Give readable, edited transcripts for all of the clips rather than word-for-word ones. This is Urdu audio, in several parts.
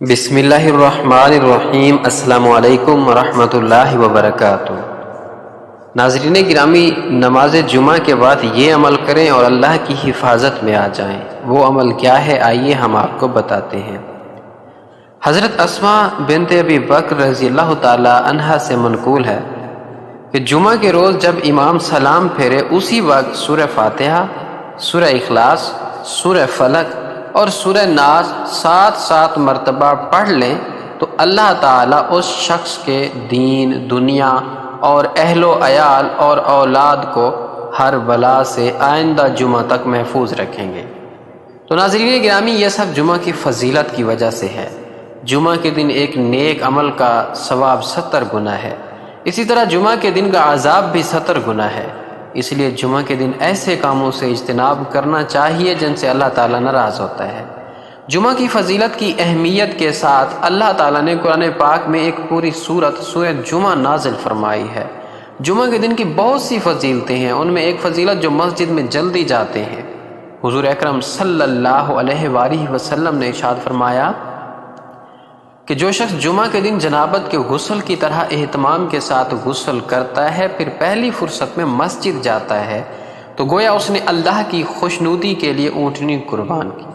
بسم اللہ الرحمن الرحیم۔ السلام علیکم ورحمۃ اللہ وبرکاتہ۔ ناظرین گرامی، نماز جمعہ کے بعد یہ عمل کریں اور اللہ کی حفاظت میں آ جائیں۔ وہ عمل کیا ہے آئیے ہم آپ کو بتاتے ہیں۔ حضرت اسماء بنت ابی بکر رضی اللہ تعالی عنہا سے منقول ہے کہ جمعہ کے روز جب امام سلام پھیرے اسی وقت سورہ فاتحہ، سورہ اخلاص، سورہ فلق اور سورہ ناس 7 مرتبہ پڑھ لیں تو اللہ تعالیٰ اس شخص کے دین، دنیا اور اہل و عیال اور اولاد کو ہر بلا سے آئندہ جمعہ تک محفوظ رکھیں گے۔ تو ناظرین گرامی، یہ سب جمعہ کی فضیلت کی وجہ سے ہے۔ جمعہ کے دن ایک نیک عمل کا ثواب 70 گنا ہے، اسی طرح جمعہ کے دن کا عذاب بھی 70 گنا ہے۔ اس لیے جمعہ کے دن ایسے کاموں سے اجتناب کرنا چاہیے جن سے اللہ تعالیٰ ناراض ہوتا ہے۔ جمعہ کی فضیلت کی اہمیت کے ساتھ اللہ تعالیٰ نے قرآن پاک میں ایک پوری سورت سورہ جمعہ نازل فرمائی ہے۔ جمعہ کے دن کی بہت سی فضیلتیں ہیں، ان میں ایک فضیلت جو مسجد میں جلدی جاتے ہیں۔ حضور اکرم صلی اللہ علیہ وآلہ وسلم نے ارشاد فرمایا کہ جو شخص جمعہ کے دن جنابت کے غسل کی طرح اہتمام کے ساتھ غسل کرتا ہے پھر پہلی فرصت میں مسجد جاتا ہے تو گویا اس نے اللہ کی خوشنودی کے لیے اونٹنی قربان کی۔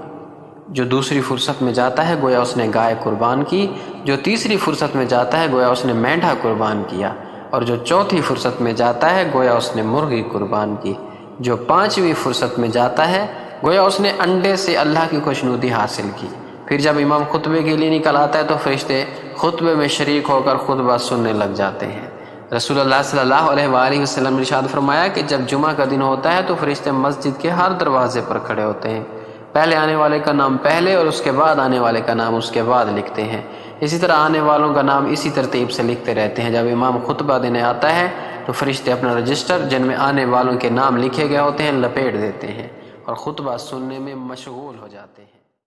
جو دوسری فرصت میں جاتا ہے گویا اس نے گائے قربان کی، جو تیسری فرصت میں جاتا ہے گویا اس نے مینڈھا قربان کیا، اور جو چوتھی فرصت میں جاتا ہے گویا اس نے مرغی قربان کی، جو 5ویں فرصت میں جاتا ہے گویا اس نے انڈے سے اللہ کی خوشنودی حاصل کی۔ پھر جب امام خطبے کے لیے نکل آتا ہے تو فرشتے خطبے میں شریک ہو کر خطبہ سننے لگ جاتے ہیں۔ رسول اللہ صلی اللہ علیہ وآلہ وسلم نے ارشاد فرمایا کہ جب جمعہ کا دن ہوتا ہے تو فرشتے مسجد کے ہر دروازے پر کھڑے ہوتے ہیں، پہلے آنے والے کا نام پہلے اور اس کے بعد آنے والے کا نام اس کے بعد لکھتے ہیں۔ اسی طرح آنے والوں کا نام اسی ترتیب سے لکھتے رہتے ہیں۔ جب امام خطبہ دینے آتا ہے تو فرشتے اپنا رجسٹر جن میں آنے والوں کے نام لکھے گئے ہوتے ہیں لپیٹ دیتے ہیں اور خطبہ سننے میں مشغول ہو جاتے ہیں۔